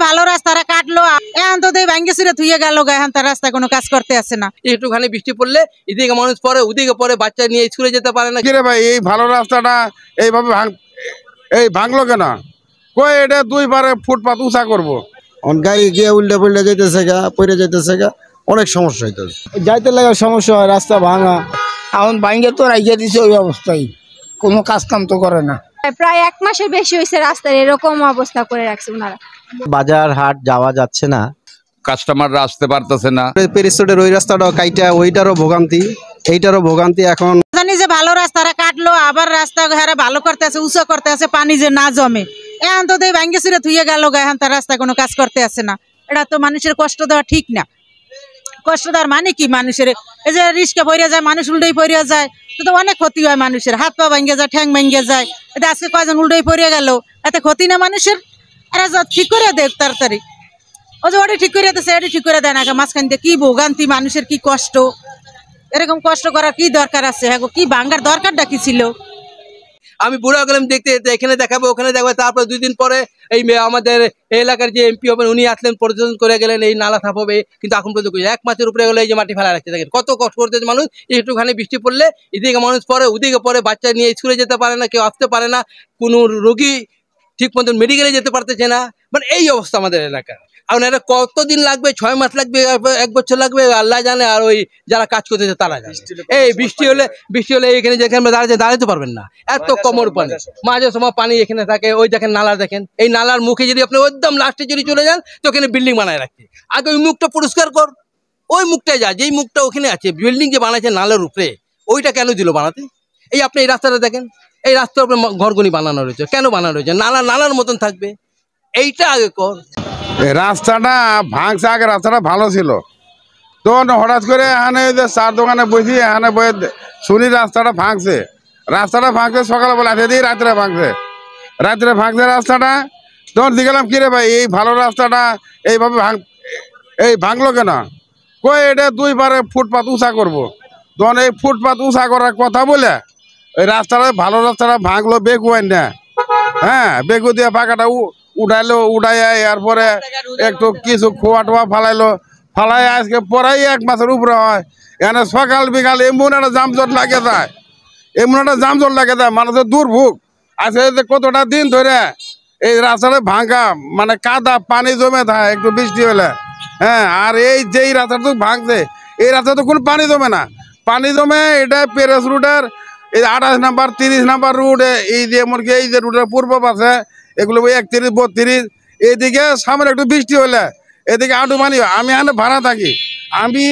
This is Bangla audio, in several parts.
ভালো রাস্তাটা কাটলো এখন তো ভাঙ্গে চুরে থুয়ে গেল এখন তার রাস্তা কোনো কাজ করতে আসে না। একটুখানি বৃষ্টি পড়লে এদিকে মানুষ পরে ওদিকে পরে বাচ্চা নিয়ে স্কুলে যেতে পারে না। কিরে ভাই এই ভালো রাস্তাটা এইভাবে ভাঙলো কেন? কই এটা দুইবারে ফুটপাত উঁচা করবো, গাড়ি গিয়ে উল্টে পুল্টে যেতেছে গা, পড়ে যেতেছে গা, অনেক সমস্যা হইতেছে, যাইতে লাগে সমস্যা হয়, রাস্তা ভাঙা। এখন ভাঙ্গে তো রাইখে দিছে ওই অবস্থায়, কোনো কাজ কাম তো করে না। প্রায় 1 মাসের বেশি হয়েছে রাস্তার এরকম অবস্থা করে রাখছে ওনারা। বাজার হাট যাওয়া যাচ্ছে না, কাস্টমাররা আসতে পারতেছে না। প্যারিস রোডের ওই রাস্তাটা কাইটা ওইটারও ভোগান্তি, এইটারও ভোগান্তি। এখন জানি যে ভালো রাস্তাটা কাটলো আবার রাস্তা ঘাড়ে ভালো করতে আছে, উঁচু করতে আছে, পানি যে না জমে এখন তো ভাঙ্গে চুরে থুয়ে গেল এখন তার রাস্তা কোনো কাজ করতে আসে না। এটা তো মানুষের কষ্ট দেওয়া ঠিক না। কষ্ট দেওয়ার মানে কি মানুষের? এই যে রিস্কে পড়ে যায়, মানুষ উল্টেই পড়ে যায়, তো অনেক ক্ষতি হয় মানুষের, হাত পা ভাঙ্গে যায়, ঠ্যাং ভাঙ্গে যায়। এতে আজকে কয়জন উল্টেই পড়ে গেল, এতে ক্ষতি না মানুষের? এরা ঠিক করে দেয় তাড়াতাড়ি। ও যে ওটা ঠিক করে দিচ্ছে, এটা ঠিক করে দেয় না, মাঝখান দিয়ে কি ভোগান্তি মানুষের, কি কষ্ট। এরকম কষ্ট করার কি দরকার আছে? হ্যাঁ, কি ভাঙ্গার দরকারটা কি ছিল? আমি বুড়া গেলাম দেখতে, এখানে দেখাবো ওখানে দেখাবো, তারপর 2 দিন পরে এই আমাদের এলাকার যে এমপি হবেন উনি আসলেন, পরিদর্শন করে গেলেন এই নালা সাফ হবে, কিন্তু এখন পর্যন্ত 1 মাসের উপরে গেলে এই যে মাটি ফেলা রাখছে, দেখেন কত কষ্ট করতেছে মানুষ। একটুখানি বৃষ্টি পড়লে এদিকে মানুষ পরে ওদিকে পরে বাচ্চা নিয়ে স্কুলে যেতে পারে না, কেউ আসতে পারে না, কোনো রোগী ঠিক মতন মেডিকেলে যেতে পারতেছে না, মানে এই অবস্থা আমাদের এলাকার। এখন এটা কতদিন লাগবে? 6 মাস লাগবে, 1 বছর লাগবে, আল্লাহ জানে, আর ওই যারা কাজ করতেছে তারা জানে। এই বৃষ্টি হলে এখানে যেখানে দাঁড়াতে পারবেন না, এত কোমর পানি, মাঝে সময় পানি এখানে থাকে। ওই দেখেন নালা, দেখেন এই নালার মুখে যদি আপনি একদম লাস্টে যদি চলে যান তো ওখানে বিল্ডিং বানায় রাখছে। আগে ওই মুখটা পরিষ্কার কর, ওই মুখটায় যা, যেই মুখটা ওখানে আছে, বিল্ডিং যে বানাইছে নালার উপরে, ওইটা কেন দিল বানাতে? এই আপনি এই রাস্তাটা দেখেন, এই রাস্তার উপরে ঘরগুনি বানানো রয়েছে, কেন বানানো রয়েছে? নালার মতন থাকবে, এইটা আগে কর। রাস্তাটা ভাঙছে, আগে রাস্তাটা ভালো ছিল, তো হঠাৎ করে এখানে চার দোকানে বসি, এখানে বসে শুনি রাস্তাটা ভাঙছে। সকালবেলা দিয়ে রাত্রে ভাঙছে রাস্তাটা। তখন দেখলাম কিরে ভাই এই ভালো রাস্তাটা এইভাবে ভাঙলো কেন? কই এটা দুইবারে ফুটপাত উঁচা করবো। তখন এই ফুটপাত উঁচা করার কথা বলে এই ভালো রাস্তাটা ভাঙলো বেকু না, হ্যাঁ, বেকু দিয়ে পাকাটা উঠাইয়া এরপরে একটু কিছু খোয়া টোয়া ফালাই আজকে পরাই 1 মাসের উপরে হয়। এখানে সকাল বিকাল এমন একটা জামজট লাগে যায়, মানুষের দুর্ভোগ। আজকে কতটা দিন ধরে এই রাস্তাটা ভাঙা, মানে কাদা পানি জমে থাকে একটু বৃষ্টি হলে, হ্যাঁ। আর এই যেই রাস্তাটা ভাঙছে এই রাস্তা তো কোনো পানি জমে না, পানি জমে এটা প্যারিস রুটের এই 28 নাম্বার 30 নাম্বার রুট, এই যে এমনকি এই যে রুটের পূর্ব পাশে এগুলো 31 32, এইদিকে সামনে একটু বৃষ্টি হলে এদিকে আঁটু পানি। আমি এখানে ভাড়া থাকি, আমি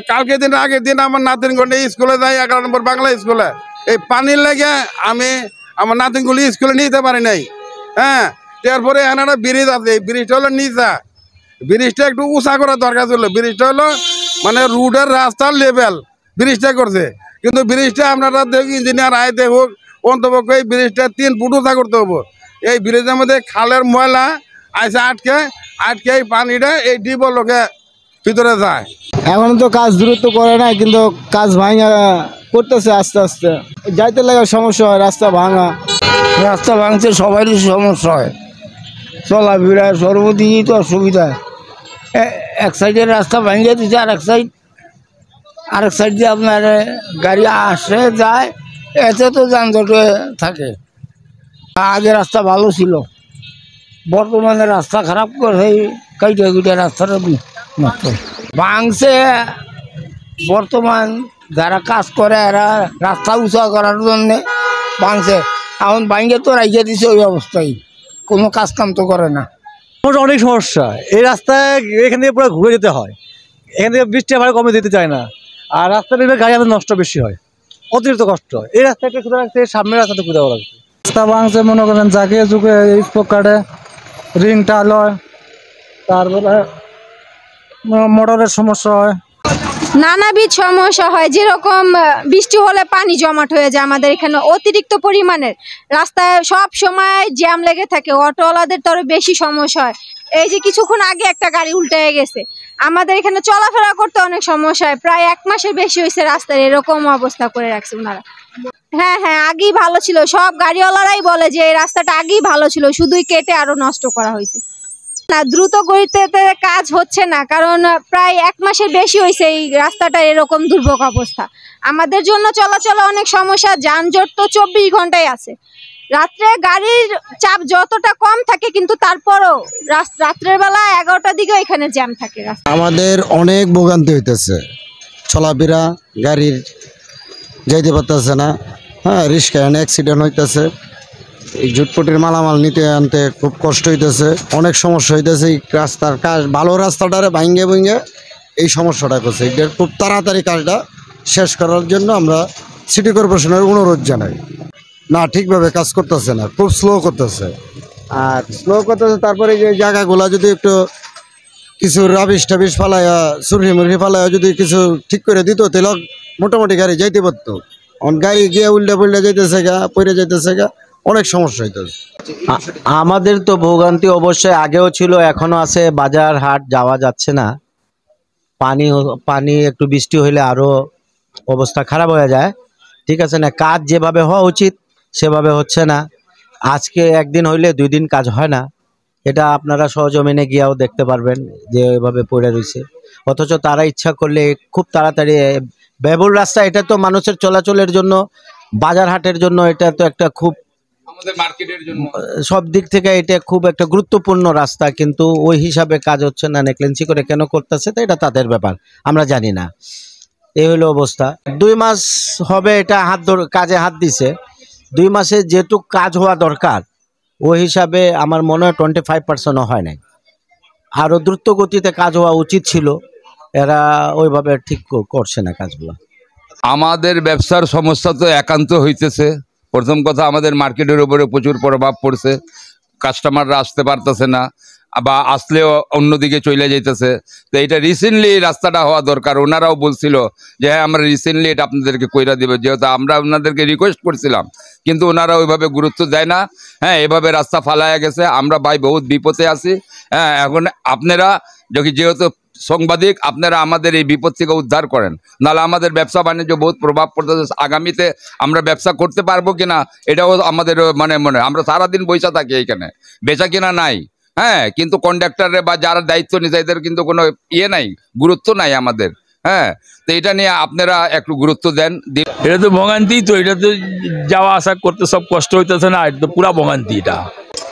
কালকে দিন আগের দিন আমার নাতিনগঞ্জে স্কুলে যাই, 11 নম্বর বাংলা স্কুলে। এই পানির লেগে আমি আমার নাতিনগুলি স্কুলে নিতে পারি নাই, হ্যাঁ। তারপরে এখানে একটা ব্রিজ আছে, এই ব্রিজটা হলো নিচা, ব্রিজটা একটু উঁচা করার দরকার ছিল। ব্রিজটা হলো মানে রুটের রাস্তার লেভেল ব্রিজটা করছে, কিন্তু ব্রিজটা আপনারা দেখুন ইঞ্জিনিয়ার আয় দেখুক, অন্তপক্ষে এই ব্রিজটা 3 ফুট উঁচা করতে হবো। এই ব্রিজের মধ্যে খালের ময়লা আইসে আটকে এই পানিটা এই ডিপের লোকে ভিতরে যায়। এখন তো কাজ দূরত্ব করে না, কিন্তু কাজ ভাঙা করতেছে আস্তে আস্তে, যাইতে লাগে সমস্যা হয়, রাস্তা রাস্তা ভাঙছে, সবারই সমস্যা হয়, চলাফেরা সর্বদিকই তো অসুবিধা। এক সাইডের রাস্তা ভাঙিয়ে দিচ্ছে, আরেক সাইড দিয়ে আপনার গাড়ি আসে যায়, এতে তো যানজটে থাকে। আগে রাস্তা ভালো ছিল, বর্তমানে রাস্তা খারাপ করে কাইটা রাস্তাটা নষ্ট ভাঙছে। বর্তমান যারা কাজ করে এরা রাস্তা উঁচা করার জন্যে ভাঙছে, এখন ভাঙে তো রাইখে দিছে ওই অবস্থায়, কোনো কাজ কাম তো করে না। অনেক সমস্যা, এই রাস্তায় এখান থেকে পুরো ঘুরে যেতে হয়, এখান থেকে বৃষ্টি আবার কমে যেতে চায় না, আর রাস্তা নেমে গাড়ি আমাদের নষ্ট বেশি হয়, অতিরিক্ত কষ্ট হয়। এই রাস্তাকে খুঁজে রাখছে, সামনের রাস্তাতে খুঁজে রাখছে। রাস্তা ভাঙছে মনে করেন যাকে যুগে স্পোক কাটে, রিং টাল হয়, তারপরে মোটরের সমস্যা হয়, নানাবিধ সমস্যা হয়। যেরকম বৃষ্টি হলে পানি জমাট হয়ে যায় আমাদের এখানে অতিরিক্ত পরিমাণের, রাস্তায় সব সময় জ্যাম লেগে থাকে, অটোওয়ালাদের তো আরো বেশি সমস্যা হয়। এই যে কিছুক্ষণ আগে একটা গাড়ি উল্টে গেছে, আমাদের এখানে চলাফেরা করতে অনেক সমস্যা হয়। প্রায় 1 মাসের বেশি হয়েছে রাস্তার এরকম অবস্থা করে রাখছে ওনারা। হ্যাঁ, আগেই ভালো ছিল, সব গাড়িওয়ালারাই বলে যে এই রাস্তাটা আগেই ভালো ছিল, শুধুই কেটে আরো নষ্ট করা হয়েছে। না, দ্রুত গতিতে কাজ হচ্ছে না, কারণ প্রায় 1 মাসের বেশি হয়েছে এই রাস্তাটা এরকম দুর্ভোগ অবস্থা। আমাদের জন্য চলাচলে অনেক সমস্যা, যানজট তো 24 ঘন্টায় আছে। রাত্রে গাড়ির চাপ যতটা কম থাকে, কিন্তু তারপরও রাত্রের বেলা 11টার দিকে এখানে জ্যাম থাকে রাস্তা। আমাদের অনেক ভোগান্তি হইতেছে, চলাফেরা গাড়ির যাইতে পারতেছে না। হ্যাঁ, রিক্সা অ্যাক্সিডেন্ট হইতেছে, এই ঝুটপটির মালামাল নিতে আনতে খুব কষ্ট হইতেছে, অনেক সমস্যা হইতেছে। এই রাস্তার কাজ, ভালো রাস্তাটারে ভাঙ্গে ভেঙে এই সমস্যাটা করছে। এটার খুব তাড়াতাড়ি কাজটা শেষ করার জন্য আমরা সিটি কর্পোরেশনের অনুরোধ জানাই। না, ঠিকভাবে কাজ করতেছে না, খুব স্লো করতেছে। আর স্লো করতেছে, তারপরে যে জায়গাগুলা যদি একটু কিছু রাবিশ টাবিশ ফালাইয়া, সুরহি মুরহি ফালাইয়া যদি কিছু ঠিক করে দিত, তাহলে মোটামুটি গাড়ি যাইতে পারতো। গাড়ি গিয়ে উল্টে পুল্টে যাইতেছে গা, পড়ে যাইতেছে গা, অনেক সমস্যা হইতেছে। আমাদের তো ভোগান্তি অবশ্যই আগেও ছিল, এখনো আছে। বাজার হাট যাওয়া যাচ্ছে না, পানি একটু বৃষ্টি হইলে আরো অবস্থা খারাপ হয়ে যায়। ঠিক আছে না, কাজ যেভাবে হওয়া উচিত সেভাবে হচ্ছে না। আজকে একদিন হইলে 2 দিন কাজ হয় না, এটা আপনারা সহজমিনে গিয়েও দেখতে পারবেন যে এভাবে পড়ে রয়েছে। অথচ তারা ইচ্ছা করলে খুব তাড়াতাড়ি ব্যবহুল রাস্তা, এটা তো মানুষের চলাচলের জন্য, বাজার হাটের জন্য এটা তো একটা খুব সব দিক থেকে এটা খুব একটা গুরুত্বপূর্ণ রাস্তা, কিন্তু ওই হিসাবে কাজ হচ্ছে না। নেগলেন্সি করে কেন করতেছে তো এটা তাদের ব্যাপার, আমরা জানি না। এই হলো অবস্থা। 2 মাস হবে এটা কাজে হাত দিছে। 2 মাসে যেটুক কাজ হওয়া দরকার ওই হিসাবে আমার মনে হয় 25%ও হয় নাই। আরও দ্রুত গতিতে কাজ হওয়া উচিত ছিল, এরা ওইভাবে ঠিক করছে না কাজগুলো। আমাদের ব্যবসার সমস্যা তো একান্ত হইতেছে। প্রথম কথা, আমাদের মার্কেটের উপরে প্রচুর প্রভাব পড়ছে, কাস্টমাররা আসতে পারতেছে না, বা আসলেও অন্যদিকে চলে যাইতেছে। তো এটা রিসেন্টলি রাস্তাটা হওয়া দরকার। ওনারাও বলছিল যে হ্যাঁ, আমরা রিসেন্টলি এটা আপনাদেরকে কইরা দেবে, যেহেতু আমরা ওনাদেরকে রিকোয়েস্ট করছিলাম, কিন্তু ওনারা ওইভাবে গুরুত্ব দেয় না। হ্যাঁ, এভাবে রাস্তা ফালাইয়া গেছে, আমরা ভাই বহুত বিপদে আছি। হ্যাঁ, এখন আপনারা যেহেতু সাংবাদিক, আপনারা আমাদের এই বিপদ থেকে উদ্ধার করেন, নাহলে আমাদের ব্যবসা বাণিজ্য বহুত প্রভাব পড়তেছে। আগামীতে আমরা ব্যবসা করতে পারবো কিনা এটাও আমাদের মনে আমরা সারাদিন বৈশা থাকি এইখানে, বেচা কিনা নাই। হ্যাঁ, কিন্তু কন্ডাক্টরে বা যারা দায়িত্ব নিচ্ছে এদের কিন্তু কোনো নাই, গুরুত্ব নাই আমাদের। হ্যাঁ, তো এটা নিয়ে আপনারা একটু গুরুত্ব দেন। এটা তো ভোগান্তি, তো এটা তো যাওয়া আসা করতে সব কষ্ট হইতেছে না, এটা তো পুরা ভোগান্তি। এটা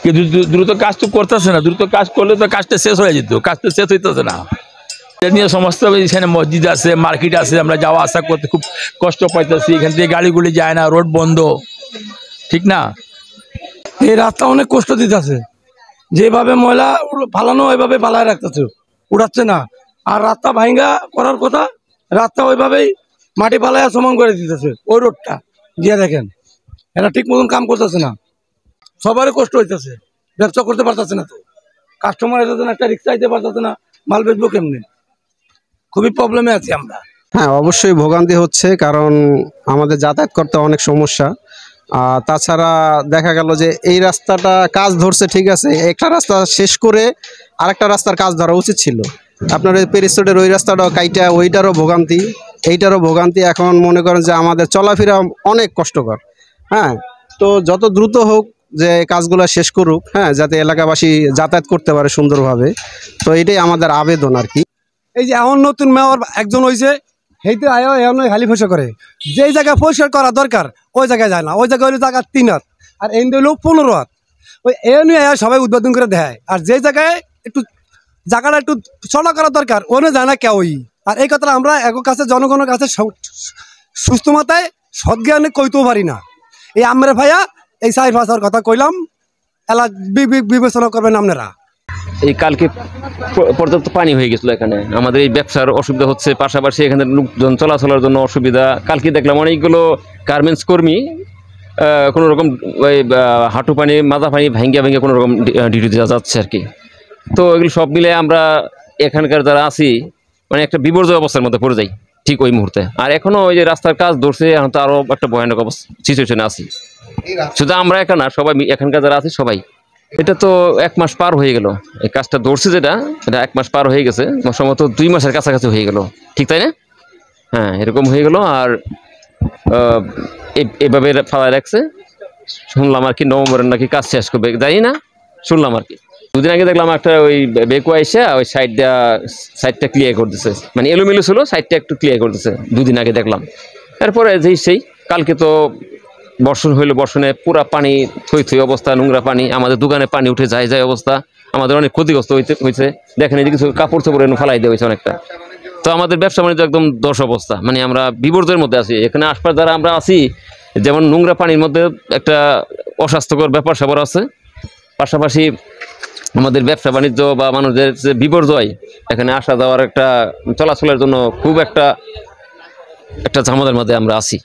কিন্তু দ্রুত কাজ তো করতেছে না, দ্রুত কাজ করলে তো কাজটা শেষ হয়ে যেত, কাজ তো শেষ হইতেছে না। এটা নিয়ে সমস্ত এখানে মসজিদ আছে, মার্কেট আছে, আমরা যাওয়া আসা করতে খুব কষ্ট পাইতেছি। এখান থেকে গাড়িগুলি যায় না, রোড বন্ধ, ঠিক না? এই রাস্তা অনেক কষ্ট দিতেছে, যেভাবে ময়লা ফালানো ওইভাবে ফালায় রাখতেছে, উড়াচ্ছে না। আর রাস্তা ভাঙ্গা করার কথা, রাস্তা ওইভাবেই মাটি ফালায় সমান করে দিতেছে। ওই রোডটা দিয়ে দেখেন, এটা ঠিক মতন কাম করতেছে না, সবারই কষ্ট হইতেছে, ব্যবসা করতে পারতেছে না। তো কাস্টমার এসেছে না, একটা রিক্সা দিতে পারতেছে না, মাল বেচবো কেমনি, খুবই প্রবলেমে আছি আমরা। হ্যাঁ, অবশ্যই ভোগান্তি হচ্ছে, কারণ আমাদের যাতায়াত করতে অনেক সমস্যা। তাছাড়া দেখা গেল যে এই রাস্তাটা কাজ ধরছে, ঠিক আছে, একটা রাস্তা শেষ করে আরেকটা রাস্তার কাজ ধরা উচিত ছিল। আপনার ওই পেরিস রোডের ওই রাস্তাটাও কাইটা, ওইটারও ভোগান্তি, এইটারও ভোগান্তি। এখন মনে করেন যে আমাদের চলাফেরা অনেক কষ্টকর। হ্যাঁ, তো যত দ্রুত হোক যে কাজগুলো শেষ করুক, হ্যাঁ, যাতে এলাকাবাসী যাতায়াত করতে পারে সুন্দরভাবে। তো এটাই আমাদের আবেদন আর কি। এই যে এখন নতুন মেয়র একজন হয়েছে, সেইতে আয়ো এখন খালি পয়সা করে, যেই জায়গায় পরিষ্কার করা দরকার ওই জায়গায় যায় না। ওই জায়গায় হলো জায়গা 3 হাত, আর এই হলো 15 হাত। ওই এ নিয়ে সবাই উদ্বোধন করে দেয়, আর যেই জায়গায় একটু জায়গাটা একটু চলা করা দরকার ওনে যায় না কেউই। আর এই কথাটা আমরা এক কাছে, জনগণের কাছে সুস্থ মাথায় সজ্ঞানে কইতেও পারি না। এই আমরা ভাইয়া এই 4-5 কথা কইলাম, এলা বিবেচনা করবেন আপনারা। এই কালকে পর্যাপ্ত পানি হয়ে গেছিল এখানে, আমাদের এই ব্যবসার অসুবিধা হচ্ছে, পাশাপাশি এখানে লোকজন চলাচলের জন্য অসুবিধা। কালকে দেখলাম অনেকগুলো গার্মেন্টস কর্মী কোনো রকম ওই হাঁটু পানি, মাজা পানি ভেঙে কোনো রকম ডিউটিতে যাচ্ছে আর কি। তো এগুলো সব মিলে আমরা এখানকার যারা আছি মানে একটা বিপর্যয় অবস্থার মধ্যে পড়ে যাই ঠিক ওই মুহূর্তে। আর এখনও ওই যে রাস্তার কাজ ধরছে, এখন তো আরও একটা ভয়ানক সিচুয়েশনে আছি। শুধু আমরা একা না, সবাই এখানকার যারা আছি সবাই। এটা তো 1 মাস পার হয়ে গেল, এই কাজটা ধরছে যেটা, এটা 1 মাস পার হয়ে গেছে, সম্ভবত 2 মাসের কাছাকাছি হয়ে গেল, ঠিক তাই না? হ্যাঁ, এরকম হয়ে গেল। আর এভাবে ফালায় রাখছে, শুনলাম আর কি নভেম্বরের নাকি কাজ শেষ করবে, জানি না, শুনলাম আর কি। দুদিন আগে দেখলাম একটা ওই বেকু আইসা ওই সাইডটা ক্লিয়ার করতেছে, মানে এলোমেলো ছিল, সাইডটা একটু ক্লিয়ার করতেছে, দুদিন আগে দেখলাম। এরপরে সেই কালকে তো বর্ষণ হইলো, বর্ষণে পুরা পানি থই অবস্থা, নোংরা পানি, আমাদের দোকানে পানি উঠে যায় অবস্থা, আমাদের অনেক ক্ষতিগ্রস্ত হয়েছে। দেখেন এই যে কিছু কাপড় চোপড় ফেলাই দেওয়া হয়েছে অনেকটা। তো আমাদের ব্যবসা বাণিজ্য একদম দশ অবস্থা, মানে আমরা বিপর্যয়ের মধ্যে আছি। এখানে আশপাশ যারা আমরা আছি, যেমন নোংরা পানির মধ্যে একটা অস্বাস্থ্যকর ব্যাপার স্যাপার আছে, পাশাপাশি আমাদের ব্যবসা বাণিজ্য বা মানুষদের যে বিপর্যয়, এখানে আসা যাওয়ার একটা চলাচলের জন্য খুব একটা ঝামেলার মধ্যে আমরা আছি।